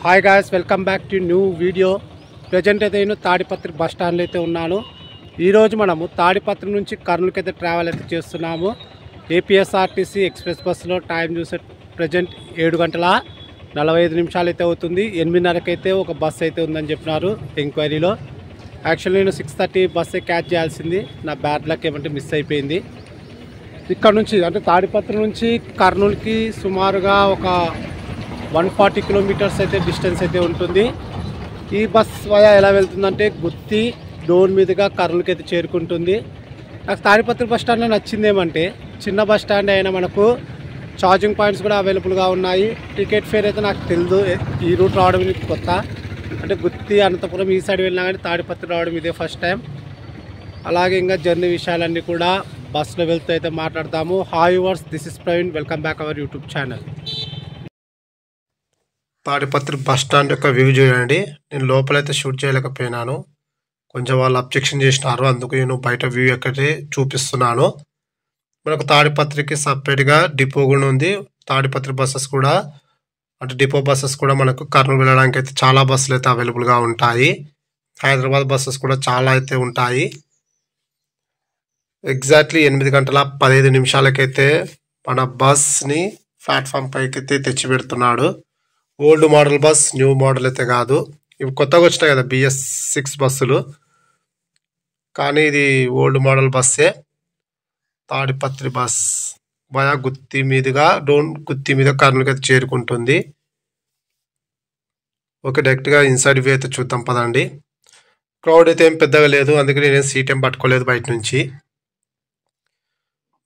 Hi guys, welcome back to new video. Present అయితే నేను Tadipatri bus స్టాండ్లో అయితే ఉన్నాను. ఈరోజు మనము తాడిపత్రి నుంచి కర్నూలుకి అయితే ట్రావెల్ అయితే చేస్తున్నాము. ఏపీఎస్ఆర్టీసీ ఎక్స్ప్రెస్ బస్సులో టైం చూసే ప్రజెంట్ 7:45 అయితే అవుతుంది. 8:30కి అయితే ఒక బస్సు అయితే ఉందని చెప్పినారు ఎంక్వైరీలో. యాక్చువల్లీ నేను 6:30 బస్సే క్యాచ్ చేయాల్సింది. నా బ్యాడ్ లక్ ఏమంటే మిస్ అయిపోయింది. ఇక్కడ నుంచి అంటే తాడిపత్రి నుంచి కర్నూలుకి సుమారుగా ఒక 140 కిలోమీటర్స్ అయితే డిస్టెన్స్ అయితే ఉంటుంది. ఈ బస్ వయా ఎలా వెళ్తుందంటే గుత్తి డోన్ మీదుగా కర్నూలుకి అయితే చేరుకుంటుంది. నాకు తాడిపత్రి బస్ స్టాండ్లో నచ్చింది ఏమంటే చిన్న బస్ స్టాండ్ అయినా మనకు ఛార్జింగ్ పాయింట్స్ కూడా అవైలబుల్గా ఉన్నాయి. టికెట్ ఫేర్ అయితే నాకు తెలియదు, ఈ రూట్ రావడం కొత్త. అంటే గుత్తి అనంతపురం ఈ సైడ్ వెళ్ళినా కానీ తాడిపత్రి రావడం ఇదే ఫస్ట్ టైం. అలాగే ఇంకా జర్నీ విషయాలన్నీ కూడా బస్సులో వెళ్తూ అయితే మాట్లాడతాము. హాయ్ వర్స్, this is Praveen, welcome back our YouTube channel. Tadipatri bus stand యొక్క వ్యూ చూడండి. నేను లోపలైతే షూట్ చేయలేకపోయినాను, కొంచెం వాళ్ళు అబ్జెక్షన్ చేసినారు, అందుకు నేను బయట వ్యూ ఎక్కడే చూపిస్తున్నాను. మనకు తాడిపత్రికి సపరేట్గా డిపో కూడా ఉంది. తాడిపత్రి బస్సెస్ కూడా అంటే డిపో బస్సెస్ కూడా మనకు కర్నూలు వెళ్ళడానికి అయితే చాలా బస్సులు అయితే అవైలబుల్గా ఉంటాయి. హైదరాబాద్ బస్సెస్ కూడా చాలా అయితే ఉంటాయి. ఎగ్జాక్ట్లీ 8:15 మన బస్ని ప్లాట్ఫామ్ పైకి అయితే తెచ్చి పెడుతున్నాడు. Old model bus, new model అయితే కాదు. ఇవి కొత్తగా వచ్చినాయి కదా BS6 బస్సులు, కానీ ఇది ఓల్డ్ మోడల్ బస్సే. తాడిపత్రి బస్ వయా గుత్తి మీదుగా గుత్తి మీద కర్నూలుకి అయితే చేరుకుంటుంది. ఓకే, డైరెక్ట్గా ఇన్సైడ్ వ్యూ అయితే చూద్దాం పదండి. క్రౌడ్ అయితే ఏం పెద్దగా లేదు, అందుకని నేను సీట్ ఏం పట్టుకోలేదు బయట నుంచి.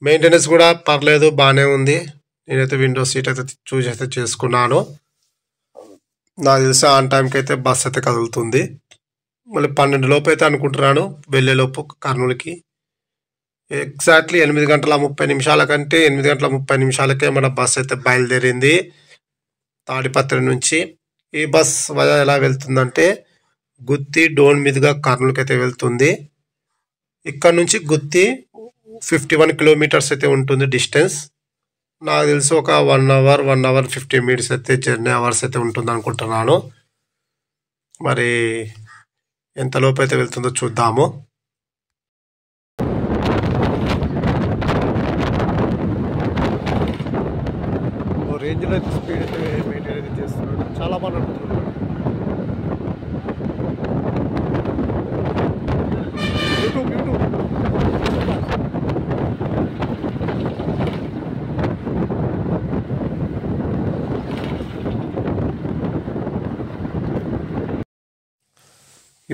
మెయింటెనెన్స్ కూడా పర్లేదు, బాగానే ఉంది. నేనైతే విండో సీట్ అయితే చూస్ అయితే చేసుకున్నాను. నాకు తెలిసి ఆన్ టైంకి అయితే బస్ అయితే కదులుతుంది. మళ్ళీ 12 లోపు అయితే అనుకుంటున్నాను వెళ్ళేలోపు కర్నూలుకి. ఎగ్జాక్ట్లీ 8:30 కంటే 8:30 మన బస్ అయితే బయలుదేరింది తాడిపత్రి నుంచి. ఈ బస్ వయా ఎలా వెళ్తుందంటే గుత్తి డోన్ మీదుగా కర్నూలుకి అయితే వెళ్తుంది. ఇక్కడ నుంచి గుత్తి 51 కిలోమీటర్స్ అయితే ఉంటుంది డిస్టెన్స్. నాకు తెలిసి ఒక 1 అవర్ 15 మినిట్స్ అయితే జర్నీ అవర్స్ అయితే ఉంటుంది అనుకుంటున్నాను. మరి ఎంత లోపు అయితే వెళ్తుందో చూద్దాము. రేంజ్లో అయితే స్పీడ్ అయితే మెయింటైన్ అయితే చేస్తున్నాడు, చాలా బాగా నడుపుతున్నాడు.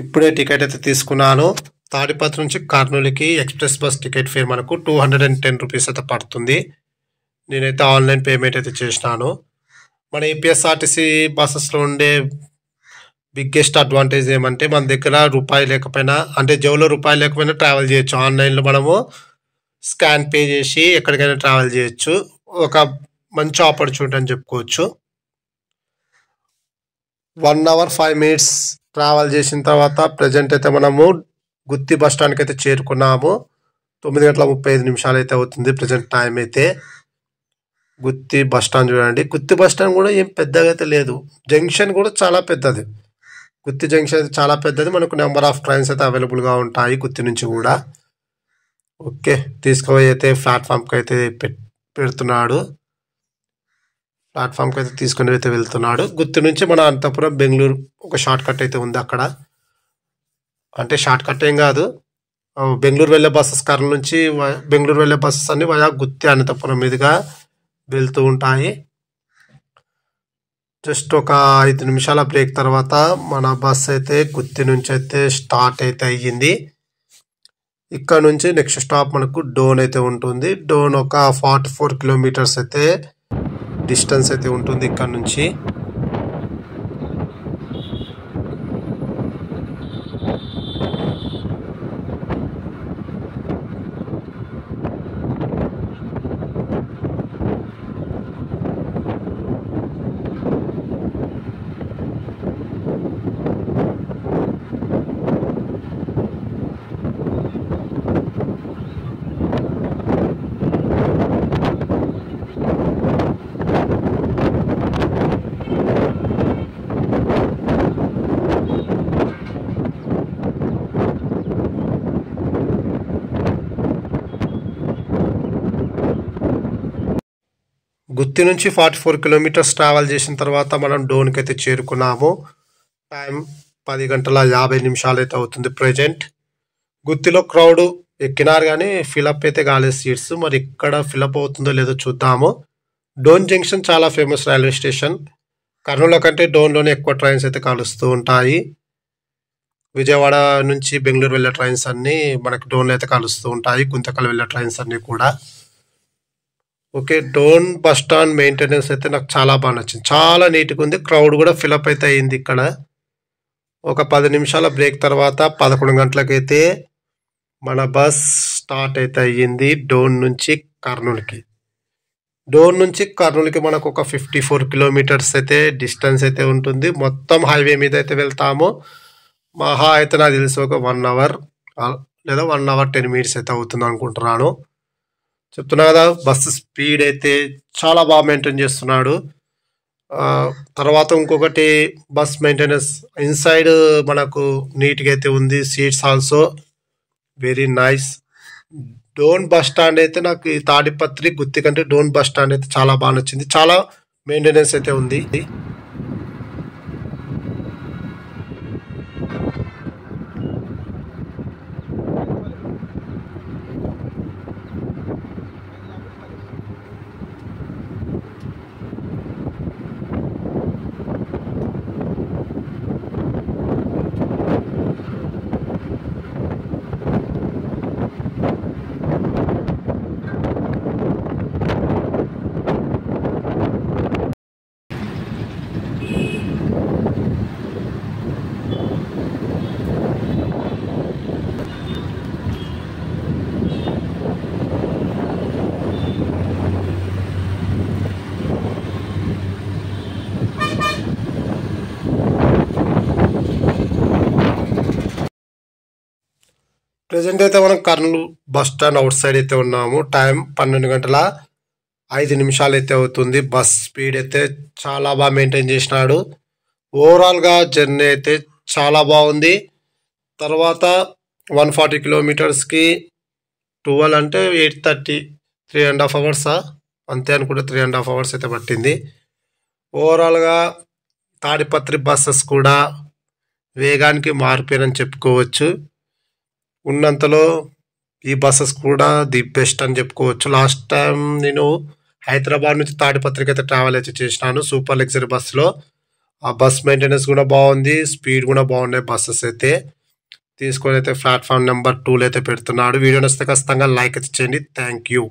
ఇప్పుడే టికెట్ అయితే తీసుకున్నాను. తాడిపత్రి నుంచి కర్నూలుకి ఎక్స్ప్రెస్ బస్ టికెట్ ఫేర్ మనకు 210 రూపీస్ అయితే పడుతుంది. నేనైతే ఆన్లైన్ పేమెంట్ అయితే చేసినాను. మన ఏపీఎస్ఆర్టీసీ బస్సెస్లో ఉండే బిగ్గెస్ట్ అడ్వాంటేజ్ ఏమంటే మన దగ్గర రూపాయి లేకపోయినా, అంటే జేబులో రూపాయి లేకపోయినా ట్రావెల్ చేయొచ్చు. ఆన్లైన్లో మనము స్కాన్ పే చేసి ఎక్కడికైనా ట్రావెల్ చేయొచ్చు. ఒక మంచి ఆపర్చునిటీ అని చెప్పుకోవచ్చు. 1 అవర్ 5 మినిట్స్ ట్రావెల్ చేసిన తర్వాత ప్రజెంట్ అయితే మనము గుత్తి బస్ స్టాండ్కి అయితే చేరుకున్నాము. 9:35 అయితే అవుతుంది ప్రజెంట్ టైం అయితే. గుత్తి బస్ స్టాండ్ చూడండి. గుత్తి బస్ స్టాండ్ కూడా ఏం పెద్దగా అయితే లేదు. జంక్షన్ కూడా చాలా పెద్దది. గుత్తి జంక్షన్ అయితే చాలా పెద్దది. మనకు నెంబర్ ఆఫ్ ట్రైన్స్ అయితే అవైలబుల్గా ఉంటాయి గుత్తి నుంచి కూడా. ఓకే, తీసుకుపోయి అయితే ప్లాట్ఫామ్కి అయితే పెడుతున్నాడు. ప్లాట్ఫామ్కి అయితే తీసుకుని అయితే వెళ్తున్నాడు. గుత్తి నుంచి మన అనంతపురం బెంగళూరు ఒక షార్ట్ కట్ అయితే ఉంది అక్కడ. అంటే షార్ట్ కట్ ఏం కాదు, బెంగళూరు వెళ్ళే బస్సెస్ కర్నూలు నుంచి బెంగళూరు వెళ్ళే బస్సెస్ అన్ని వయా గుత్తి అనంతపురం మీదుగా వెళ్తూ ఉంటాయి. జస్ట్ ఒక 5 నిమిషాల బ్రేక్ తర్వాత మన బస్ అయితే గుత్తి నుంచి అయితే స్టార్ట్ అయితే అయ్యింది. ఇక్కడ నుంచి నెక్స్ట్ స్టాప్ మనకు డోన్ అయితే ఉంటుంది. డోన్ ఒక 44 కిలోమీటర్స్ అయితే డిస్టెన్స్ అయితే ఉంటుంది ఇక్కడ నుంచి. గుత్తి నుంచి 44 కిలోమీటర్స్ ట్రావెల్ చేసిన తర్వాత మనం డోన్కి అయితే చేరుకున్నాము. టైం 10:50 అయితే అవుతుంది ప్రజెంట్. గుత్తిలో క్రౌడ్ ఎక్కినారు కానీ ఫిలప్ అయితే కాలేదు సీట్స్. మరి ఇక్కడ ఫిలప్ అవుతుందో లేదో చూద్దాము. డోన్ జంక్షన్ చాలా ఫేమస్ రైల్వే స్టేషన్. కర్నూలు కంటే డోన్లోనే ఎక్కువ ట్రైన్స్ అయితే కలుస్తూ ఉంటాయి. విజయవాడ నుంచి బెంగళూరు వెళ్ళే ట్రైన్స్ అన్నీ మనకి డోన్లో అయితే కలుస్తూ ఉంటాయి. గుంతకల్ వెళ్ళే ట్రైన్స్ అన్నీ కూడా. Okay, Dhone bus stand maintenance అయితే నాకు చాలా బాగా నచ్చింది. చాలా నీట్గా ఉంది. క్రౌడ్ కూడా ఫిలప్ అయితే అయింది. ఇక్కడ ఒక 10 నిమిషాల బ్రేక్ తర్వాత 11 గంటలకైతే మన బస్ స్టార్ట్ అయితే అయ్యింది డోన్ నుంచి కర్నూలుకి. డోన్ నుంచి కర్నూలుకి మనకు ఒక 54 కిలోమీటర్స్ అయితే డిస్టెన్స్ అయితే ఉంటుంది. మొత్తం హైవే మీద అయితే వెళ్తాము. మహా అయితే నాకు తెలిసి ఒక 1 అవర్ లేదా 1 అవర్ 10 మినిట్స్ అయితే అవుతుంది అనుకుంటున్నాను. చెప్తున్నా కదా, బస్సు స్పీడ్ అయితే చాలా బాగా మెయింటైన్ చేస్తున్నాడు. తర్వాత ఇంకొకటి బస్ మెయింటెనెన్స్ ఇన్సైడ్ మనకు నీట్గా అయితే ఉంది. Seats also very nice. Dhone bus stand అయితే నాకు ఈ తాడిపత్రి గుత్తి కంటే డోన్ బస్ స్టాండ్ అయితే చాలా బాగా నచ్చింది. చాలా మెయింటెనెన్స్ అయితే ఉంది. ప్రజెంట్ అయితే మనం Kurnool bus stand out side అయితే ఉన్నాము. టైం 12:05 అయితే అవుతుంది. బస్ స్పీడ్ అయితే చాలా బాగా మెయింటైన్ చేసినాడు. ఓవరాల్గా జర్నీ అయితే చాలా బాగుంది. తర్వాత 140 కిలోమీటర్స్కి 12 అంటే 8:30 3.5 అవర్సా అంతే అనుకుంటే 3.5 అవర్స్ అయితే పట్టింది. ఓవరాల్గా తాడిపత్రి బస్సెస్ కూడా వేగానికి మారిపోయానని చెప్పుకోవచ్చు. ఉన్నంతలో ఈ బస్సెస్ కూడా ది బెస్ట్ అని చెప్పుకోవచ్చు. లాస్ట్ టైం నేను హైదరాబాద్ నుంచి తాడిపత్రికి అయితే ట్రావెల్ అయితే చేసినాను సూపర్ లగ్జరీ బస్సులో. ఆ బస్ మెయింటెనెన్స్ కూడా బాగుంది, స్పీడ్ కూడా బాగున్నాయి బస్సెస్ అయితే. తీసుకొని అయితే ప్లాట్ఫామ్ నెంబర్ 2 అయితే పెడుతున్నాడు. వీడియో నచ్చితే ఖచ్చితంగా లైక్ అయితే చేయండి. Thank you.